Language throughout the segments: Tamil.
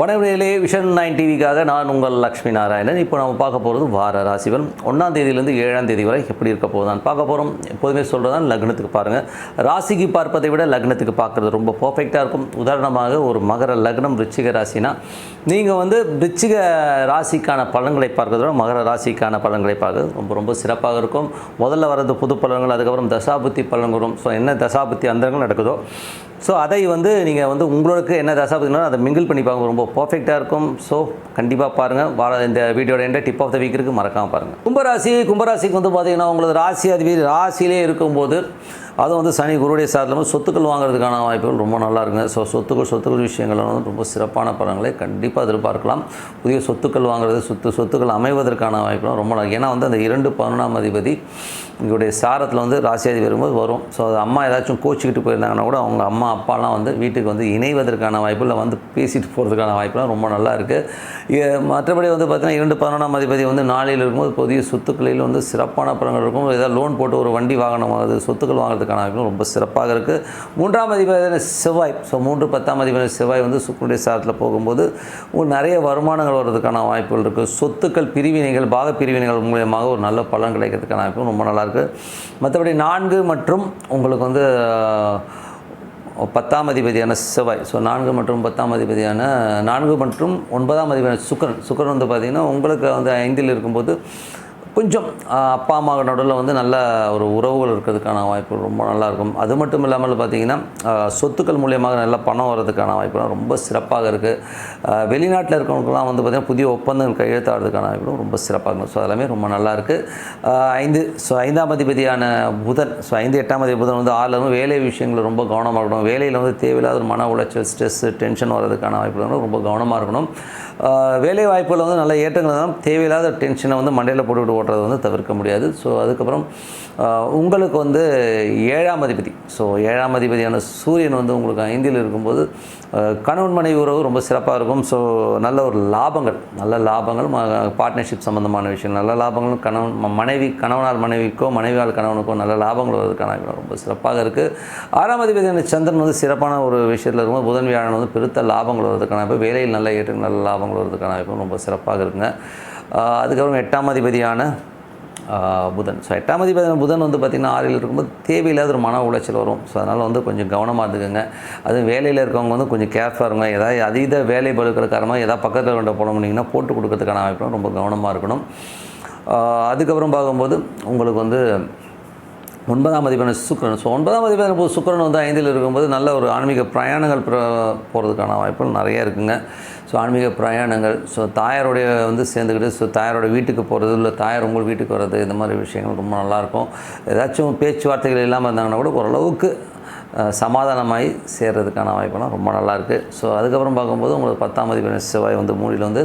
வணவர்களே விஷன் 9 டிவிக்காக நான் உங்கள் லக்ஷ்மி நாராயணன். இப்போ நம்ம பார்க்க போகிறது வார ராசிபலன் 1ஆம் தேதியிலேருந்து 7ஆம் தேதி வரை எப்படி இருக்க போகுதான்னு பார்க்க போகிறோம். எப்போதுமே சொல்கிறதான் லக்னத்துக்கு பாருங்கள். ராசிக்கு பார்ப்பதை விட லக்னத்துக்கு பார்க்குறது ரொம்ப பர்ஃபெக்டாக இருக்கும். உதாரணமாக ஒரு மகர லக்னம் ரிச்சிக ராசினா நீங்கள் ரிச்சிக ராசிக்கான பலன்களை பார்க்கறத விட மகர ராசிக்கான பலன்களை பார்க்குறது ரொம்ப ரொம்ப சிறப்பாக இருக்கும். முதல்ல வர்றது புது பலன்கள், அதுக்கப்புறம் தசாபுத்தி பலன் வரும். ஸோ என்ன தசாபுத்தி அந்தரங்கள் நடக்குதோ ஸோ அதை நீங்கள் உங்களுக்கு என்ன தசாபுத்தினாலும் அதை மிங்கிள் பண்ணி பார்க்க ரொம்ப பர்ஃபெக்டாக இருக்கும். ஸோ கண்டிப்பாக பாருங்கள். இந்த வீடியோட எந்த டிப் ஆஃப் த வீக் இருக்குது, மறக்காமல் பாருங்கள். கும்பராசிக்கு பார்த்தீங்கன்னா உங்களுக்கு ராசி அதிபதி ராசியிலே இருக்கும்போது அதுவும் சனி குருடைய சாரத்தில் சொத்துக்கள் வாங்குறதுக்கான வாய்ப்புகள் ரொம்ப நல்லா இருக்குங்க. ஸோ சொத்துக்கள் விஷயங்கள் ரொம்ப சிறப்பான பலன்களை கண்டிப்பாக எதிர்பார்க்கலாம். புதிய சொத்துக்கள் வாங்குறது, சொத்துக்கள் அமைவதற்கான வாய்ப்புகள் ரொம்ப நல்லா. ஏன்னா அந்த 2 அதிபதி எங்களுடைய சாரத்தில் ராசி அதிபதி வரும்போது வரும். ஸோ அது அம்மா ஏதாச்சும் கோச்சிக்கிட்டு போயிருந்தாங்கன்னா கூட அவங்க அம்மா அப்பாலாம் வீட்டுக்கு இணைவதற்கான வாய்ப்பில் பேசிட்டு போகிறதுக்கான வாய்ப்புலாம் ரொம்ப நல்லா இருக்குது. மற்றபடி பார்த்தீங்கன்னா 2 அதிபதி நாளில் இருக்கும்போது புதிய சொத்துக்களில் சிறப்பான பலன்கள் இருக்கும். ஏதாவது லோன் போட்டு ஒரு வண்டி வாகனம் சொத்துக்கள் வாங்குறதுக்கான வாய்ப்புகள் ரொம்ப சிறப்பாக இருக்குது. 3ஆம் அதிபதி செவ்வாய். ஸோ 3 அதிபதி செவ்வாய் சுக்கிரனுடைய சாரத்தில் போகும்போது நிறைய வருமானங்கள் வர்றதுக்கான வாய்ப்புகள் இருக்குது. சொத்துக்கள் பிரிவினைகள், பாக பிரிவினைகள் மூலியமாக ஒரு நல்ல பலன் கிடைக்கிறதுக்கான வாய்ப்பு ரொம்ப நல்லாயிருக்கு. மற்றபடி 4 மற்றும் உங்களுக்கு 10ஆம் அதிபதியான செவ்வாய். ஸோ 4 மற்றும் 10ஆம் அதிபதியான 4 மற்றும் 9ஆம் அதிபதியான சுக்கிரன் பார்த்திங்கன்னா உங்களுக்கு 5இல் இருக்கும்போது கொஞ்சம் அப்பா அம்மா நடுவில் நல்ல ஒரு உறவுகள் இருக்கிறதுக்கான வாய்ப்பு ரொம்ப நல்லாயிருக்கும். அது மட்டும் இல்லாமல் பார்த்திங்கன்னா சொத்துக்கள் மூலியமாக நல்ல பணம் வர்றதுக்கான வாய்ப்புலாம் ரொம்ப சிறப்பாக இருக்குது. வெளிநாட்டில் இருக்கிறவங்களுக்குலாம் பார்த்திங்கன்னா புதிய ஒப்பந்தங்கள் கையெழுத்தாடுறதுக்கான வாய்ப்புகளும் ரொம்ப சிறப்பாக இருக்கும். ஸோ அதெல்லாமே ரொம்ப நல்லாயிருக்கு. 5 ஸோ 5ஆம் அதிபதியான புதன். ஸோ 5 8ஆம் அதிபதி புதன் 6 வேலை விஷயங்கள் ரொம்ப கவனமாக இருக்கணும். வேலையில் தேவையில்லாத ஒரு மன உளைச்சல், ஸ்ட்ரெஸ்ஸு, டென்ஷன் வர்றதுக்கான வாய்ப்புகள் ரொம்ப கவனமாக இருக்கணும். வேலை வாய்ப்புகள் நல்ல ஏற்றங்கள் தான். தேவையில்லாத டென்ஷனை மண்டையில் போட்டுவிட்டு ஓட்டுறது தவிர்க்க முடியாது. ஸோ அதுக்கப்புறம் உங்களுக்கு 7ஆம் அதிபதி. ஸோ 7ஆம் அதிபதியான சூரியன் உங்களுக்கு 5இல் இருக்கும்போது கணவன் மனைவி உறவு ரொம்ப சிறப்பாக இருக்கும். ஸோ நல்ல ஒரு லாபங்கள், பார்ட்னர்ஷிப் சம்மந்தமான விஷயம், நல்ல லாபங்கள். கணவனால் மனைவிக்கோ, மனைவியால் கணவனுக்கோ நல்ல லாபங்கள் வருவதற்கான ரொம்ப சிறப்பாக இருக்குது. 6ஆம் அதிபதியான சந்திரன் சிறப்பான ஒரு விஷயத்தில் இருக்கும்போது புதன் வியாழன் பெருத்த லாபங்கள் வருவதற்கான வாய்ப்பு, வேலையில் நல்ல ஏற்ற நல்ல லாபங்கள் வருவதற்கான வாய்ப்பு ரொம்ப சிறப்பாக இருக்குங்க. அதுக்கப்புறம் 8ஆம் அதிபதியான புதன். ஸோ 8ஆம் அதிபதியான புதன் பார்த்திங்கன்னா 6இல் இருக்கும்போது தேவையில்லாத ஒரு மன உளைச்சல் வரும். ஸோ அதனால் கொஞ்சம் கவனமாக இருந்துக்குங்க. அதுவும் வேலையில் இருக்கவங்க கொஞ்சம் கேர்ஃபுல்லாக இருங்க. ஏதாவது அதீத வேலை பழுக்கிற காரணமாக ஏதாவது பக்கத்தில் கொண்டு போட முடியுங்கன்னா போட்டு கொடுக்கறதுக்கான வாய்ப்பு ரொம்ப கவனமாக இருக்கணும். அதுக்கப்புறம் பார்க்கும்போது உங்களுக்கு 9ஆம் அதிபதியான சுக்கிரன். ஸோ 9ஆம் அதிபதியான சுக்கிரன் 5இல் இருக்கும்போது நல்ல ஒரு ஆன்மீக பிரயாணங்கள் போகிறதுக்கான வாய்ப்புகள் நிறைய இருக்குங்க. ஸோ ஆன்மீக பிரயாணங்கள், ஸோ தாயாரோடைய சேர்ந்துக்கிட்டு தாயாரோட வீட்டுக்கு போகிறது, இல்லை தாயார் உங்கள் வீட்டுக்கு வர்றது, இந்த மாதிரி விஷயங்கள் ரொம்ப நல்லாயிருக்கும். ஏதாச்சும் பேச்சுவார்த்தைகள் இல்லாமல் இருந்தாங்கன்னா கூட ஓரளவுக்கு சமாதானமாகி சேர்றதுக்கான வாய்ப்பெல்லாம் ரொம்ப நல்லாயிருக்கு. ஸோ அதுக்கப்புறம் பார்க்கும்போது உங்களுக்கு 10ஆம் அதிபதி செவ்வாய் 3இல்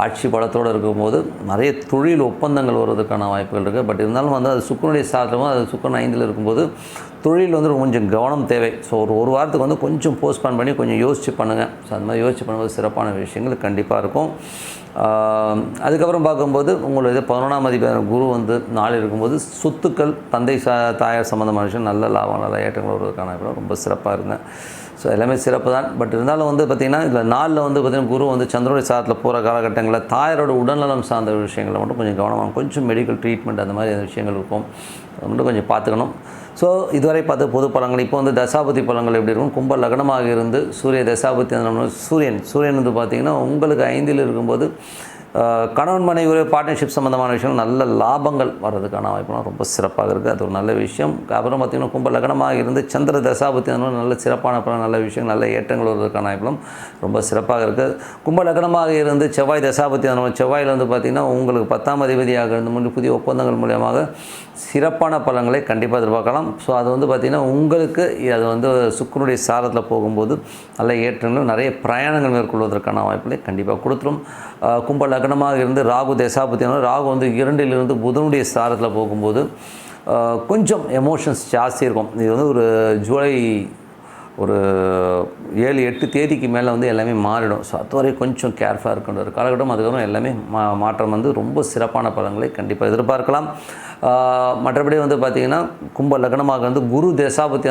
ஆட்சி பலத்தோடு இருக்கும்போது நிறைய தொழில் ஒப்பந்தங்கள் வருவதற்கான வாய்ப்புகள் இருக்குது. பட் இருந்தாலும் அது சுக்கிரனுடைய சாதனமும் அது சுக்கிரன் 5இல் இருக்கும்போது தொழில் கொஞ்சம் கவனம் தேவை. ஸோ ஒரு வாரத்துக்கு கொஞ்சம் போஸ்ட்பான் பண்ணி கொஞ்சம் யோசித்து பண்ணுங்கள். ஸோ அந்த மாதிரி யோசித்து பண்ணும்போது சிறப்பான விஷயங்கள் கண்டிப்பாக இருக்கும். அதுக்கப்புறம் பார்க்கும்போது உங்களுக்கு 11ஆம் அதிபதியான குரு 4 இருக்கும்போது சொத்துக்கள், தந்தை தாயார் சம்மந்தமான விஷயம், நல்ல லாபம், நல்ல ஏற்றங்கள் வருவதற்கான ரொம்ப சிறப்பாக இருங்க. ஸோ எல்லாமே சிறப்பு தான். பட் இருந்தாலும் பார்த்திங்கன்னா இதில் 4 பார்த்திங்கன்னா குரு சந்திரனுடைய சாரத்தில் போகிற காலகட்டங்களில் தாயாரோட உடல்நலம் சார்ந்த விஷயங்களை மட்டும் கொஞ்சம் கவனமாக, கொஞ்சம் மெடிக்கல் ட்ரீட்மெண்ட் அந்த மாதிரி விஷயங்கள் இருக்கும், அது மட்டும் கொஞ்சம் பார்த்துக்கணும். ஸோ இதுவரை பார்த்து பொது பலன்கள். இப்போ தசாபதி பலன்கள் எப்படி இருக்கும்? கும்ப லக்னமாக இருந்து சூரிய தசாபதி சூரியன் பார்த்திங்கன்னா உங்களுக்கு 5இல் இருக்கும்போது கணவன் மனைவி பார்ட்னர்ஷிப் சம்மந்தமான விஷயம், நல்ல லாபங்கள் வர்றதுக்கான வாய்ப்புலாம் ரொம்ப சிறப்பாக இருக்குது. அது ஒரு நல்ல விஷயம். அப்புறம் பார்த்திங்கன்னா கும்ப லக்னமாக இருந்து சந்திர தசாபத்தி நல்ல சிறப்பான பலன், நல்ல விஷயம், நல்ல ஏற்றங்கள் வருவதற்கான வாய்ப்புலாம் ரொம்ப சிறப்பாக இருக்குது. கும்ப லக்னமாக இருந்து செவ்வாய் தசாபத்தி செவ்வாயில் பார்த்திங்கன்னா உங்களுக்கு 10ஆம் அதிபதியாக இருந்து புதிய ஒப்பந்தங்கள் மூலியமாக சிறப்பான பலன்களை கண்டிப்பாக எதிர்பார்க்கலாம். ஸோ அது பார்த்திங்கன்னா உங்களுக்கு அது சுக்கிரனுடைய சாரத்தில் போகும்போது நல்ல ஏற்றங்களும் நிறைய பிரயாணங்கள் மேற்கொள்வதற்கான வாய்ப்புகளை கண்டிப்பாக கொடுத்துரும். கும்ப லக்னமாக இருந்து ராகு தசாபதி ராகு 2இலிருந்து புதனுடைய சாரத்தில் போகும்போது கொஞ்சம் எமோஷன்ஸ் ஜாஸ்தி இருக்கும். இது ஒரு ஜூலை ஒரு 7-8 தேதிக்கு மேலே எல்லாமே மாறிடும். ஸோ அதுவரை கொஞ்சம் கேர்ஃபுல்லாக இருக்கின்ற ஒரு காலகட்டம். அதுக்கப்புறம் எல்லாமே மாற்றம் ரொம்ப சிறப்பான பலன்களை கண்டிப்பாக எதிர்பார்க்கலாம். மற்றபடி வந்து பார்த்திங்கன்னா கும்ப லக்னமாக வந்து குரு தசாபுத்தி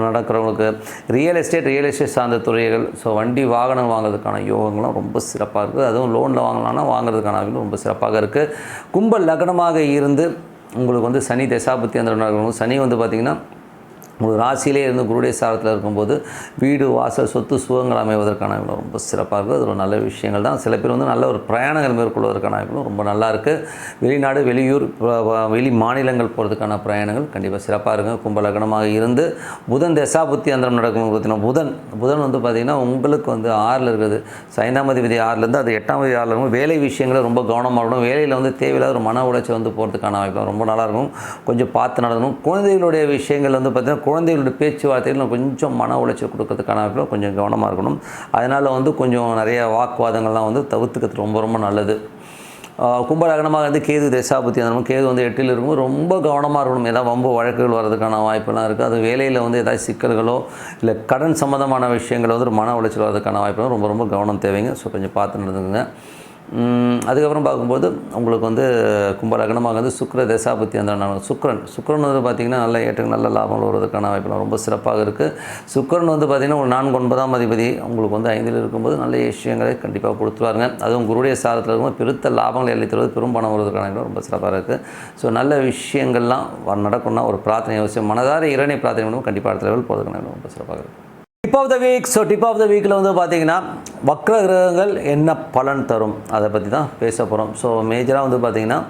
நடக்கிறவங்களுக்கு ரியல் எஸ்டேட் சார்ந்த துறைகள், ஸோ வண்டி வாகனம் வாங்குறதுக்கான யோகங்களும் ரொம்ப சிறப்பாக இருக்குது. அதுவும் லோனில் வாங்கலாம்னா வாங்குறதுக்கான ரொம்ப சிறப்பாக இருக்குது. கும்ப லக்னமாக இருந்து உங்களுக்கு வந்து சனி தசாபுத்தி நடக்கிறவங்க, சனி வந்து பார்த்திங்கன்னா ஒரு ராசியிலே இருந்து குருடைய சாரத்தில் இருக்கும்போது வீடு வாசல் சொத்து சுகங்கள் அமைவதற்கான ரொம்ப சிறப்பாக இருக்குது. அது ஒரு நல்ல விஷயங்கள் தான். சில பேர் வந்து நல்ல ஒரு பிரயாணங்கள் மேற்கொள்வதற்கான ரொம்ப நல்லா இருக்குது. வெளிநாடு வெளியூர் வெளி மாநிலங்கள் போகிறதுக்கான பிரயாணங்கள் கண்டிப்பாக சிறப்பாக இருக்குங்க. கும்ப லக்னமாக இருந்து புதன் தசாபுத்தி நடக்கும் பார்த்தீங்கன்னா புதன் வந்து பார்த்திங்கன்னா உங்களுக்கு வந்து 6ல் இருக்குது. 5ஆம் அதிபதி 6லேருந்து அது 8ஆம் அதிபதி 6ல் இருக்கும். வேலை விஷயங்களை ரொம்ப கவனமாக இருக்கணும். வேலையில் வந்து தேவையில்லாத ஒரு மன உளைச்சல் வந்து போகிறதுக்கான வாய்ப்பு ரொம்ப நல்லாயிருக்கும். கொஞ்சம் பார்த்து நடக்கணும். குழந்தைகளுடைய விஷயங்கள் வந்து பார்த்திங்கன்னா குழந்தைகளோட பேச்சுவார்த்தைகள் கொஞ்சம் மன உளைச்சல் கொடுக்கறதுக்கான கொஞ்சம் கவனமாக இருக்கணும். அதனால் வந்து கொஞ்சம் நிறைய வாக்குவாதங்கள்லாம் வந்து தவிர்த்துக்கிறது ரொம்ப ரொம்ப நல்லது. கும்ப லக்னமாக வந்து கேது தசாபுத்தி கேது வந்து 8ல் இருக்கும்போது ரொம்ப கவனமாக இருக்கணும். ஏதாவது வம்பு வழக்குகள் வர்றதுக்கான வாய்ப்பெல்லாம் இருக்குது. அது வேலையில் வந்து ஏதாவது சிக்கல்களோ இல்லை கடன் சம்மந்தமான விஷயங்கள் வந்து ஒரு மன உளைச்சல் வர்றதுக்கான வாய்ப்புலாம் ரொம்ப ரொம்ப கவனம் தேவைங்க. ஸோ கொஞ்சம் பார்த்து நடந்துக்குங்க. அதுக்கப்புறம் பார்க்கும்போது உங்களுக்கு வந்து கும்ப லக்னமாக வந்து சுக்கிர தசாபுத்தி சுக்கிரன் வந்து பார்த்திங்கன்னா நல்ல ஏற்றுக்கு நல்ல லாபங்கள் வருவதற்கான வாய்ப்புலாம் ரொம்ப சிறப்பாக இருக்குது. சுக்கிரன் வந்து பார்த்திங்கன்னா ஒரு 4 9ஆம் அதிபதி உங்களுக்கு வந்து 5ல் இருக்கும்போது நல்ல விஷயங்களை கண்டிப்பாக கொடுத்துருவாருங்க. அதுவும் குருடைய சாரத்தில் இருக்கும்போது பெருத்த லாபங்களை எள்ளி தருவது பெரும் பணம் வருவதற்கான ரொம்ப சிறப்பாக இருக்குது. ஸோ நல்ல விஷயங்கள்லாம் நடக்கணும்னா ஒரு பிரார்த்தனை அவசியம். மனதார இறைவனை பிரார்த்தனை பண்ணுவோம். கண்டிப்பாக அடுத்த லெவல் போகிறதுக்கான ரொம்ப சிறப்பாக இருக்குது. Tip of the week. So tip of the வீக்கில் வந்து பார்த்திங்கன்னா வக்ர கிரகங்கள் என்ன பலன் தரும் அதை பற்றி தான் பேச போகிறோம். ஸோ மேஜராக வந்து பார்த்திங்கன்னா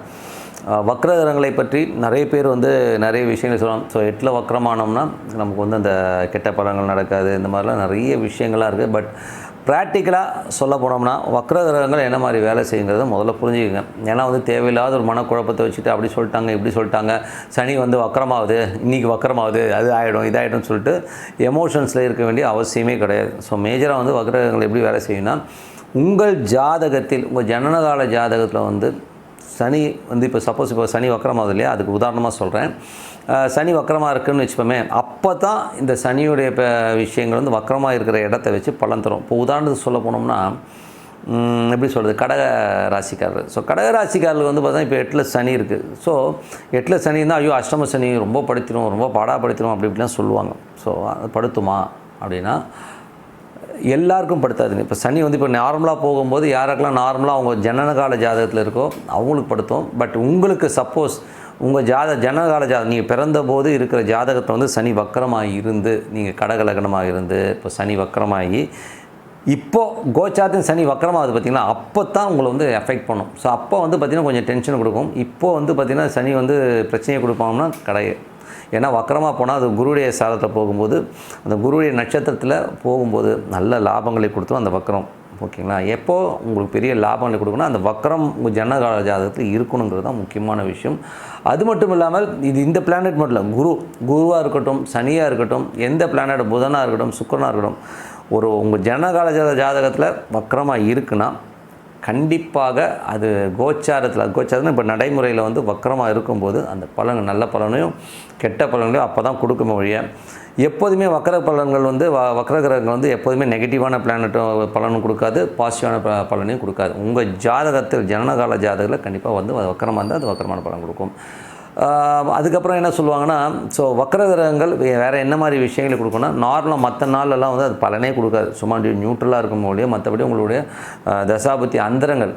வக்ர கிரகங்களை பற்றி நிறைய பேர் வந்து நிறைய விஷயங்கள் சொல்லலாம். ஸோ 8ல் வக்ரமானோம்னா நமக்கு வந்து அந்த கெட்ட பலன்கள் நடக்காது, இந்த மாதிரிலாம் நிறைய விஷயங்கள்லாம் இருக்குது. பட் ப்ராக்டிக்கலாக சொல்ல போனோம்னா வக்ர கிரகங்கள் என்ன மாதிரி வேலை செய்யுங்கிறத முதல்ல புரிஞ்சுக்கங்க. ஏன்னா வந்து தேவையில்லாத ஒரு மனக்குழப்பத்தை வச்சுட்டு அப்படி சொல்லிட்டாங்க இப்படி சொல்லிட்டாங்க, சனி வந்து வக்கரமாகுது, இன்றைக்கி வக்கரமாகுது, அது ஆகிடும் இதாகிடும்னு சொல்லிட்டு எமோஷன்ஸில் இருக்க வேண்டிய அவசியமே கிடையாது. ஸோ மேஜராக வந்து வக்ர கிரகங்கள் எப்படி வேலை செய்யும்னா, உங்கள் ஜாதகத்தில் உங்கள் ஜனனகால ஜாதகத்தில் வந்து சனி வந்து இப்போ சப்போஸ் இப்போ சனி வக்கரமாகுது இல்லையா, அதுக்கு உதாரணமாக சொல்கிறேன். சனி வக்கரமாக இருக்குதுன்னு வச்சுப்போமே, அப்போ தான் இந்த சனியுடைய விஷயங்கள் வந்து வக்கரமாக இருக்கிற இடத்த வச்சு பலன் தரும். இப்போ உதாரணத்துக்கு சொல்ல போனோம்னா எப்படி சொல்கிறது, கடக ராசிக்காரர். ஸோ கடக ராசிக்காரர்கள் வந்து பார்த்தா இப்போ 8ல் சனி இருக்குது. ஸோ 8ல் சனி இருந்தால் ஐயோ அஷ்டம சனி ரொம்ப படுத்திடும் ரொம்ப பாடாப்படுத்திடும் அப்படி இப்படிலாம் சொல்லுவாங்க. ஸோ அது படுத்துமா அப்படின்னா எல்லாருக்கும் படுத்தாதுங்க. இப்போ சனி வந்து இப்போ நார்மலாக போகும்போது யாருக்கெல்லாம் நார்மலாக அவங்க ஜனனகால ஜாதகத்தில் இருக்கோ அவங்களுக்கு படுத்தும். பட் உங்களுக்கு சப்போஸ் உங்கள் ஜனனகால ஜாதகம் நீங்கள் பிறந்தபோது இருக்கிற ஜாதகத்தை வந்து சனி வக்கரமாக இருந்து நீங்கள் கடக லக்னமாக இருந்து இப்போ சனி வக்கரமாகி இப்போது கோச்சாரத்தின் சனி வக்கரமாகுது பார்த்திங்கன்னா, அப்போ தான் உங்களை வந்து எஃபெக்ட் பண்ணும். ஸோ அப்போ வந்து பார்த்திங்கன்னா கொஞ்சம் டென்ஷன் கொடுக்கும். இப்போது வந்து பார்த்திங்கன்னா சனி வந்து பிரச்சனையை கொடுப்பாங்கன்னா கிடையாது. ஏன்னா வக்கரமாக போனால் அது குருடைய சாரத்தில் போகும்போது அந்த குருடைய நட்சத்திரத்தில் போகும்போது நல்ல லாபங்களை கொடுத்துரும் அந்த வக்கரம். ஓகேங்களா? எப்போது உங்களுக்கு பெரிய லாபங்களை கொடுக்கணும் அந்த வக்கரம் உங்கள் ஜனகால ஜாதகத்தில் இருக்கணுங்கிறது தான் முக்கியமான விஷயம். அது மட்டும் இல்லாமல் இது இந்த பிளானட் மட்டும் இல்லை, குருவாக இருக்கட்டும், சனியாக இருக்கட்டும், எந்த பிளானட் புதனாக இருக்கட்டும், சுக்கிரனாக இருக்கட்டும், உங்கள் ஜனகால ஜாதகத்தில் வக்கரமாக இருக்குன்னா கண்டிப்பாக அது கோச்சாரத்தில் இப்போ நடைமுறையில் வந்து வக்கரமாக இருக்கும்போது அந்த பலன் நல்ல பலனையும் கெட்ட பலன்களையும் அப்போ தான் கொடுக்குமே ஒழிய எப்போதுமே வக்கர பலன்கள் வந்து வக்கர கிரகங்கள் வந்து எப்போதுமே நெகட்டிவான பிளானட்டும் பலனும் கொடுக்காது, பாசிட்டிவான பலனையும் கொடுக்காது. உங்கள் ஜாதகத்தில் ஜனனகால ஜாதகத்தில் கண்டிப்பாக வந்து வக்கரமாக இருந்தால் அது வக்கரமான பலன் கொடுக்கும். அதுக்கப்புறம் என்ன சொல்லுவாங்கன்னா, ஸோ வக்கர கிரகங்கள் வேறு என்ன மாதிரி விஷயங்களை கொடுக்கணும்னா நார்மலாக மற்ற நாளெல்லாம் வந்து அது பலனே கொடுக்காது, சும்மா நியூட்ரலாக இருக்கும் போலியே மற்றபடி உங்களுடைய தசாபுத்தி அந்தரங்கள்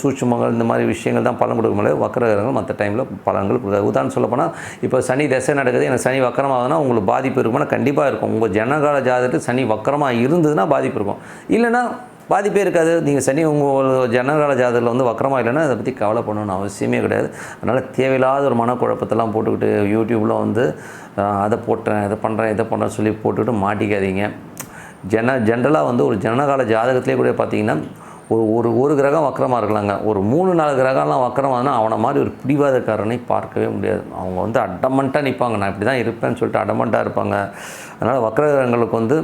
சூட்சுமங்கள் இந்த மாதிரி விஷயங்கள் தான் பலன் கொடுக்க முடியாது. வக்கர கிரகங்கள் மற்ற டைமில் பலன்கள் கொடுக்காது. உதாரணம் சொல்லப்போனால் இப்போ சனி தசை நடக்குது, எனக்கு சனி வக்கரமாகுதுன்னா உங்களுக்கு பாதிப்பு இருக்கும்னா கண்டிப்பாக இருக்கும். உங்கள் ஜனகால ஜாதகத்தில் சனி வக்கரமாக இருந்ததுன்னா பாதிப்பு இருக்கும், இல்லைன்னா பாதிப்பே இருக்காது. நீங்கள் சனி உங்கள் ஜனகால ஜாதகத்தில் வந்து வக்கரமாக இல்லைன்னா அதை பற்றி கவலை பண்ணணும்னு அவசியமே கிடையாது. அதனால் தேவையில்லாத ஒரு மனக்குழப்பத்தெல்லாம் போட்டுக்கிட்டு யூடியூப்பில் வந்து அதை போட்டேன் இதை பண்ணுறேன்னு சொல்லி போட்டுக்கிட்டு மாட்டிக்காதீங்க. ஜென்ரலாக வந்து ஒரு ஜனகால ஜாதகத்திலே கூட பார்த்தீங்கன்னா ஒரு கிரகம் வக்கரமாக இருக்கலாங்க, ஒரு 3-4 கிரகம்லாம் வக்கரமாகனா அவனை மாதிரி ஒரு பிடிவாதக்காரனை பார்க்கவே முடியாது. அவங்க வந்து அடமண்ட்டாக நிற்பாங்க, நான் இப்படி தான் இருப்பேன்னு சொல்லிட்டு அடமண்ட்டாக இருப்பாங்க. அதனால் வக்கர கிரகங்களுக்கு வந்து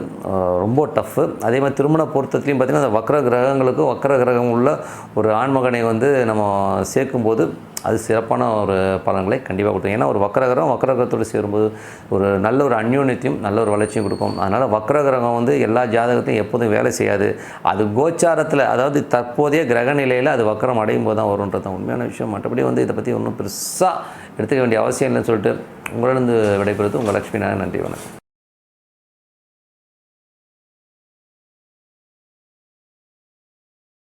ரொம்ப டஃப்பு. அதே மாதிரி திருமண பொருத்தத்துலேயும் பார்த்திங்கன்னா அந்த வக்கர கிரகங்களுக்கு வக்கர கிரகம் உள்ள ஒரு ஆண்மகனை வந்து நம்ம சேர்க்கும்போது அது சிறப்பான ஒரு பலன்களை கண்டிப்பாக கொடுக்கும். ஏன்னா ஒரு வக்ரகிரகத்தோடு சேரும்போது ஒரு நல்ல ஒரு அந்யோன்யத்தையும் நல்ல ஒரு வளர்ச்சியும் கொடுக்கும். அதனால் வக்ரகிரகம் வந்து எல்லா ஜாதகத்தையும் எப்போதும் வேலை செய்யாது. அது கோச்சாரத்தில், அதாவது தற்போதைய கிரக நிலையில் அது வக்ரம் அடையும் போது தான் வரும்ன்றது தான் உண்மையான விஷயம். மற்றபடி வந்து இதை பற்றி ஒன்றும் பெருசாக எடுத்துக்க வேண்டிய அவசியம் இல்லைன்னு சொல்லிட்டு உங்களிடம் விடைபெறுவது உங்கள் லட்சுமி நாராயணன். நன்றி, வணக்கம்.